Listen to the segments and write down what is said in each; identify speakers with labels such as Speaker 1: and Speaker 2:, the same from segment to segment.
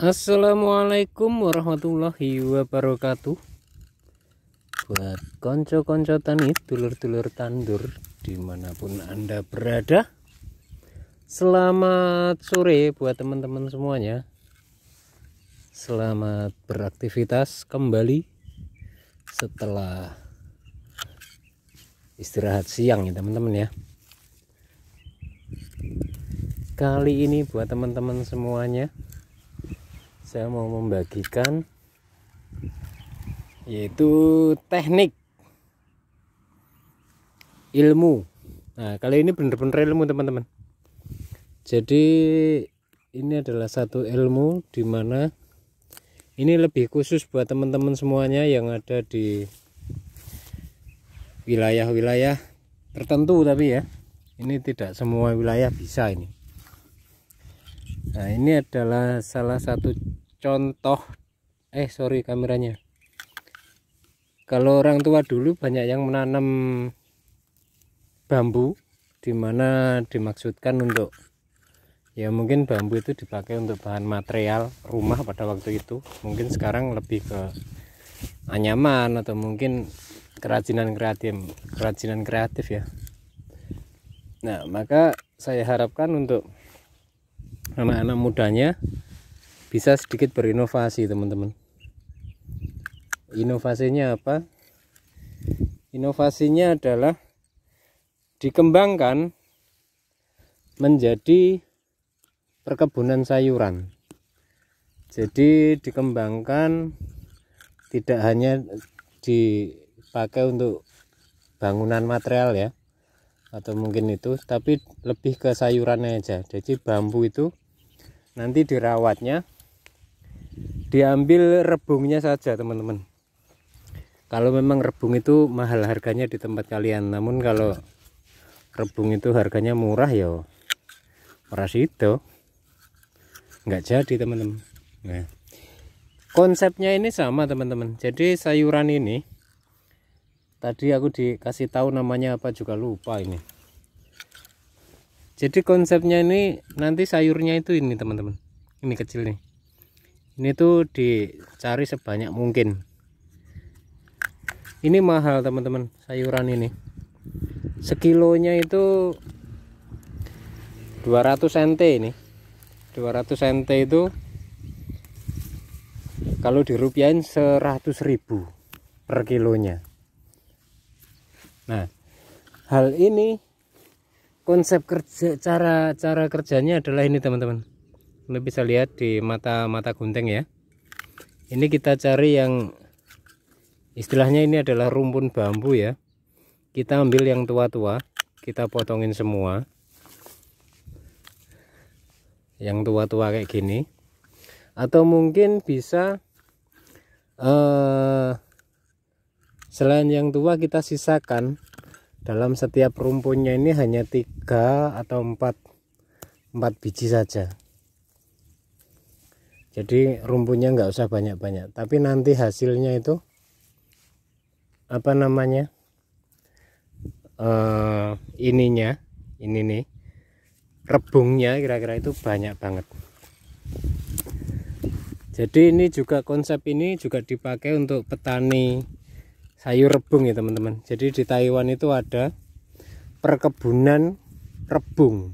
Speaker 1: Assalamualaikum warahmatullahi wabarakatuh. Buat konco-konco tani, dulur-dulur tandur dimanapun Anda berada, selamat sore buat teman-teman semuanya. Selamat beraktivitas kembali setelah istirahat siang ya teman-teman ya. Kali ini buat teman-teman semuanya, saya mau membagikan yaitu teknik ilmu. Nah, kali ini bener-bener ilmu teman-teman. Jadi ini adalah satu ilmu dimana ini lebih khusus buat teman-teman semuanya yang ada di wilayah-wilayah tertentu, tapi ya ini tidak semua wilayah bisa ini. Nah, ini adalah salah satu contoh kameranya. Kalau orang tua dulu banyak yang menanam bambu, dimana dimaksudkan untuk ya mungkin bambu itu dipakai untuk bahan material rumah pada waktu itu. Mungkin sekarang lebih ke anyaman atau mungkin kerajinan kreatif ya. Nah, maka saya harapkan untuk anak-anak mudanya bisa sedikit berinovasi teman-teman. Inovasinya apa? Inovasinya adalah dikembangkan menjadi perkebunan sayuran. Jadi dikembangkan tidak hanya dipakai untuk bangunan material ya, atau mungkin itu, tapi lebih ke sayurannya aja. Jadi bambu itu nanti dirawatnya, diambil rebungnya saja teman-teman. Kalau memang rebung itu mahal harganya di tempat kalian, namun kalau rebung itu harganya murah ya ras itu nggak jadi teman-teman. Nah, konsepnya ini sama teman-teman. Jadi sayuran ini tadi aku dikasih tahu namanya apa juga lupa ini. Jadi konsepnya ini nanti sayurnya itu ini teman-teman. Ini kecil nih. Ini tuh dicari sebanyak mungkin. Ini mahal teman-teman sayuran ini. Sekilonya itu 200 cm ini. 200 cm itu kalau dirupiahin 100.000 per kilonya. Nah, hal ini konsep kerja, cara kerjanya adalah ini teman-teman. Anda bisa lihat di mata gunting ya. Ini kita cari yang istilahnya ini adalah rumpun bambu ya. Kita ambil yang tua-tua, kita potongin semua. Yang tua-tua kayak gini. Atau mungkin bisa selain yang tua kita sisakan. Dalam setiap rumpunnya ini hanya 3 atau 4 biji saja. Jadi rumpunnya nggak usah banyak-banyak, tapi nanti hasilnya itu apa namanya, ini nih rebungnya kira-kira itu banyak banget. Jadi ini juga konsep ini juga dipakai untuk petani sayur rebung ya teman-teman. Jadi di Taiwan itu ada perkebunan rebung.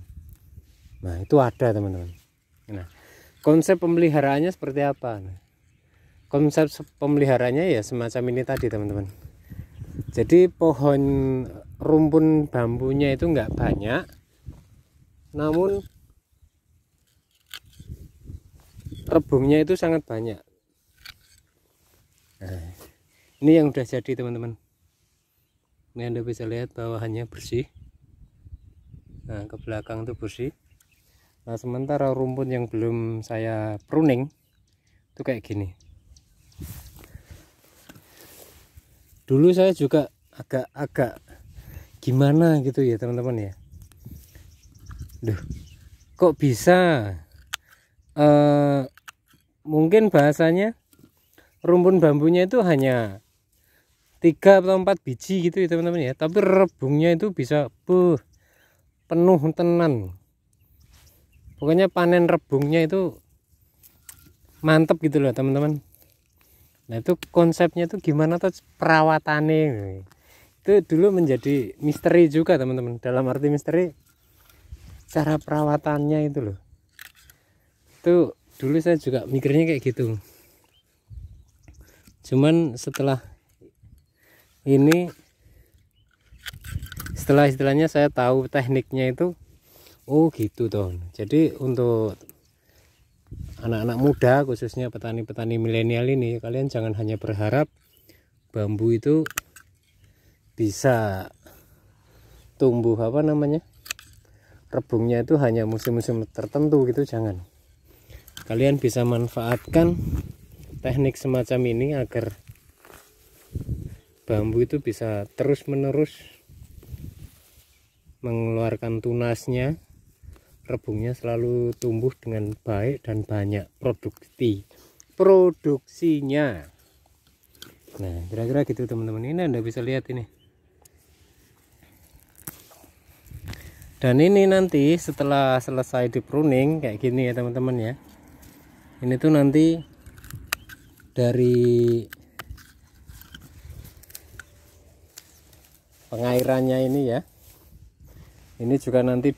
Speaker 1: Nah, itu ada teman-teman. Nah, konsep pemeliharaannya seperti apa? Nah, konsep pemeliharaannya ya semacam ini tadi teman-teman. Jadi pohon rumpun bambunya itu enggak banyak, namun rebungnya itu sangat banyak. Nah, ini yang udah jadi teman-teman. Ini Anda bisa lihat bawahannya bersih. Nah, ke belakang itu bersih. Nah, sementara rumput yang belum saya pruning itu kayak gini. Dulu saya juga agak gimana gitu ya teman-teman ya. Duh, kok bisa? Mungkin bahasanya rumpun bambunya itu hanya 3 atau 4 biji gitu ya teman-teman ya, tapi rebungnya itu bisa penuh tenan. Pokoknya panen rebungnya itu mantep gitu loh teman-teman. Nah itu konsepnya tuh gimana tuh perawatannya, itu dulu menjadi misteri juga teman-teman. Dalam arti misteri, cara perawatannya itu loh, itu dulu saya juga mikirnya kayak gitu. Cuman setelah ini, setelah istilahnya saya tahu tekniknya itu, oh gitu toh. Jadi untuk anak-anak muda khususnya petani-petani milenial ini, kalian jangan hanya berharap bambu itu bisa tumbuh rebungnya itu hanya musim-musim tertentu gitu, jangan. Kalian bisa manfaatkan teknik semacam ini agar bambu itu bisa terus-menerus mengeluarkan tunasnya, rebungnya selalu tumbuh dengan baik dan banyak produksinya. Nah kira-kira gitu teman-teman. Ini Anda bisa lihat ini. Dan ini nanti setelah selesai di pruning kayak gini ya teman-teman ya, ini tuh nanti dari pengairannya ini ya, ini juga nanti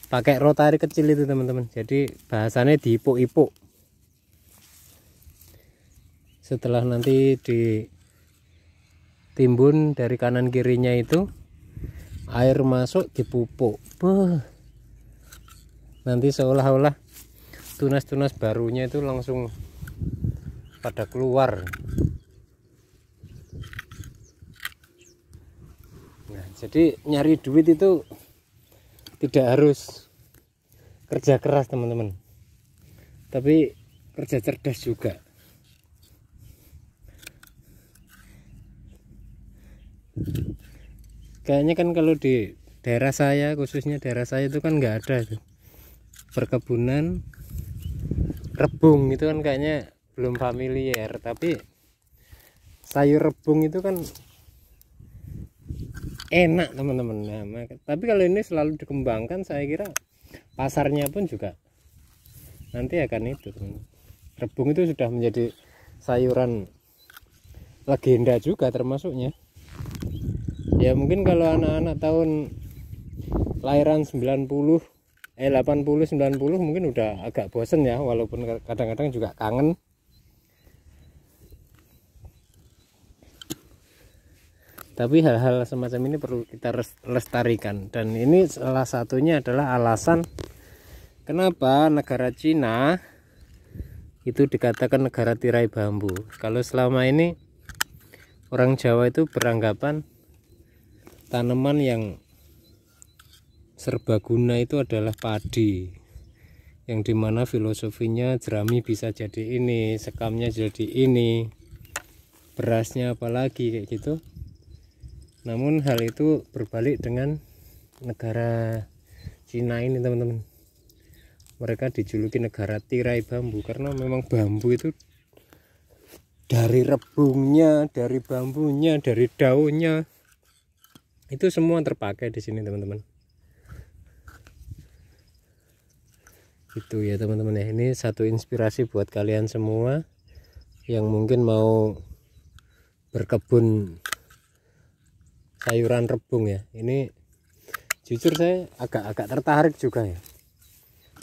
Speaker 1: pakai rotari kecil itu teman-teman. Jadi bahasannya diipuk-ipuk. Setelah nanti ditimbun dari kanan kirinya itu, air masuk dipupuk. Nanti seolah-olah tunas-tunas barunya itu langsung pada keluar. Nah, jadi nyari duit itu tidak harus kerja keras teman-teman, tapi kerja cerdas juga. Kayaknya kan kalau di daerah saya, khususnya daerah saya itu kan nggak ada itu perkebunan rebung, itu kan kayaknya belum familiar. Tapi sayur rebung itu kan enak teman-teman. Nah, tapi kalau ini selalu dikembangkan, saya kira pasarnya pun juga nanti akan itu teman-teman. Rebung itu sudah menjadi sayuran legenda juga termasuknya. Ya mungkin kalau anak-anak tahun lahiran 80 90 mungkin udah agak bosen ya, walaupun kadang-kadang juga kangen. Tapi hal-hal semacam ini perlu kita lestarikan, dan ini salah satunya adalah alasan kenapa negara Cina itu dikatakan negara tirai bambu. Kalau selama ini orang Jawa itu beranggapan tanaman yang serbaguna itu adalah padi, yang dimana filosofinya jerami bisa jadi ini, sekamnya jadi ini, berasnya apalagi kayak gitu. Namun hal itu berbalik dengan negara Cina ini teman-teman. Mereka dijuluki negara tirai bambu karena memang bambu itu dari rebungnya, dari bambunya, dari daunnya, itu semua terpakai di sini teman-teman. Itu ya teman-teman ya, ini satu inspirasi buat kalian semua yang mungkin mau berkebun sayuran rebung ya. Ini jujur saya agak tertarik juga ya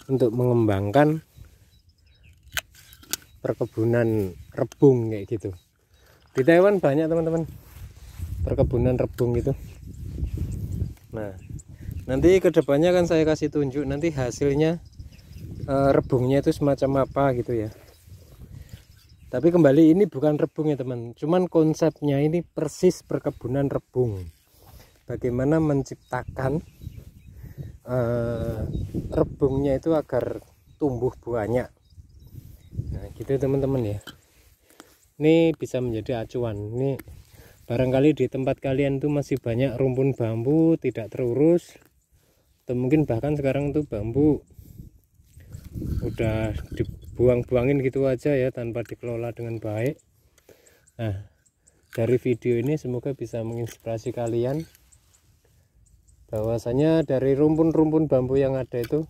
Speaker 1: untuk mengembangkan perkebunan rebung kayak gitu. Di Taiwan banyak teman-teman perkebunan rebung gitu. Nah nanti kedepannya kan saya kasih tunjuk nanti hasilnya rebungnya itu semacam apa gitu ya. Tapi kembali ini bukan rebung ya teman, cuman konsepnya ini persis perkebunan rebung. Bagaimana menciptakan rebungnya itu agar tumbuh banyak. Nah gitu teman-teman ya. Ini bisa menjadi acuan. Ini barangkali di tempat kalian tuh masih banyak rumpun bambu tidak terurus, atau mungkin bahkan sekarang tuh bambu udah dibuang-buangin gitu aja ya tanpa dikelola dengan baik. Nah dari video ini semoga bisa menginspirasi kalian bahwasanya dari rumpun-rumpun bambu yang ada itu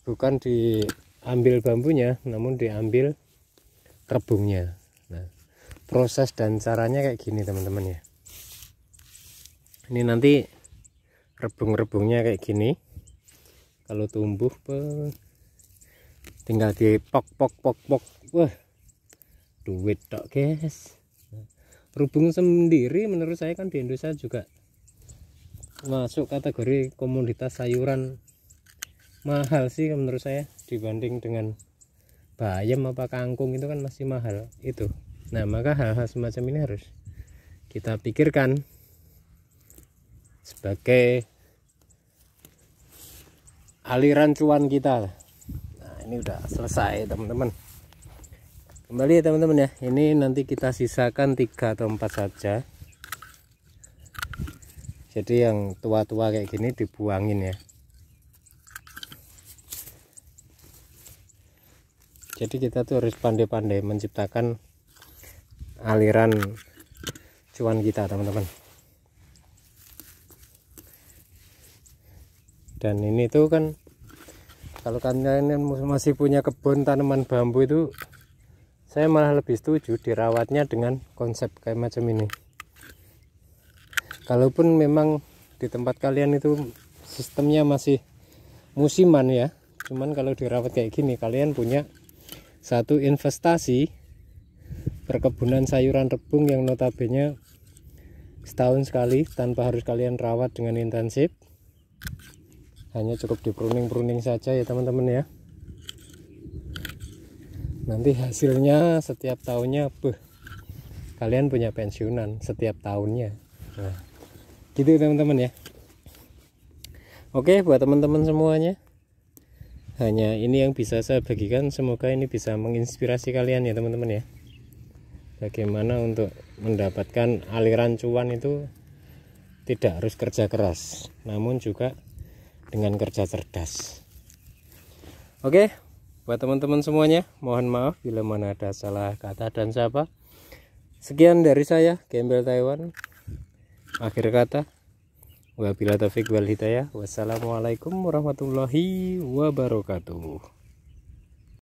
Speaker 1: bukan ambil bambunya, namun diambil rebungnya. Nah, proses dan caranya kayak gini teman-teman ya. Ini nanti rebung-rebungnya kayak gini. Kalau tumbuh tinggal di pok. Wah, duit tok guys. Rebung sendiri menurut saya kan di Indonesia juga masuk kategori komoditas sayuran mahal sih menurut saya, dibanding dengan bayam apa kangkung itu kan masih mahal itu. Nah, maka hal-hal semacam ini harus kita pikirkan sebagai aliran cuan kita. Nah, ini udah selesai teman-teman. Kembali ya teman-teman ya, ini nanti kita sisakan 3 atau 4 saja. Jadi yang tua-tua kayak gini dibuangin ya. Jadi kita tuh harus pandai-pandai menciptakan aliran cuan kita teman-teman. Dan ini tuh kan kalau kalian masih punya kebun tanaman bambu itu, saya malah lebih setuju dirawatnya dengan konsep kayak macam ini. Kalaupun memang di tempat kalian itu sistemnya masih musiman ya, cuman kalau dirawat kayak gini kalian punya satu investasi perkebunan sayuran rebung yang notabene setahun sekali tanpa harus kalian rawat dengan intensif. Hanya cukup di pruning saja ya teman-teman ya. Nanti hasilnya setiap tahunnya kalian punya pensiunan setiap tahunnya. Nah, gitu teman-teman ya. Oke, buat teman-teman semuanya, hanya ini yang bisa saya bagikan. Semoga ini bisa menginspirasi kalian ya teman-teman ya, bagaimana untuk mendapatkan aliran cuan itu tidak harus kerja keras, namun juga dengan kerja cerdas. Oke, buat teman-teman semuanya, mohon maaf bila mana ada salah kata dan siapa. Sekian dari saya, Gembel Taiwan. Akhir kata, wabillahi taufiq wal hidayah. Wassalamualaikum warahmatullahi wabarakatuh.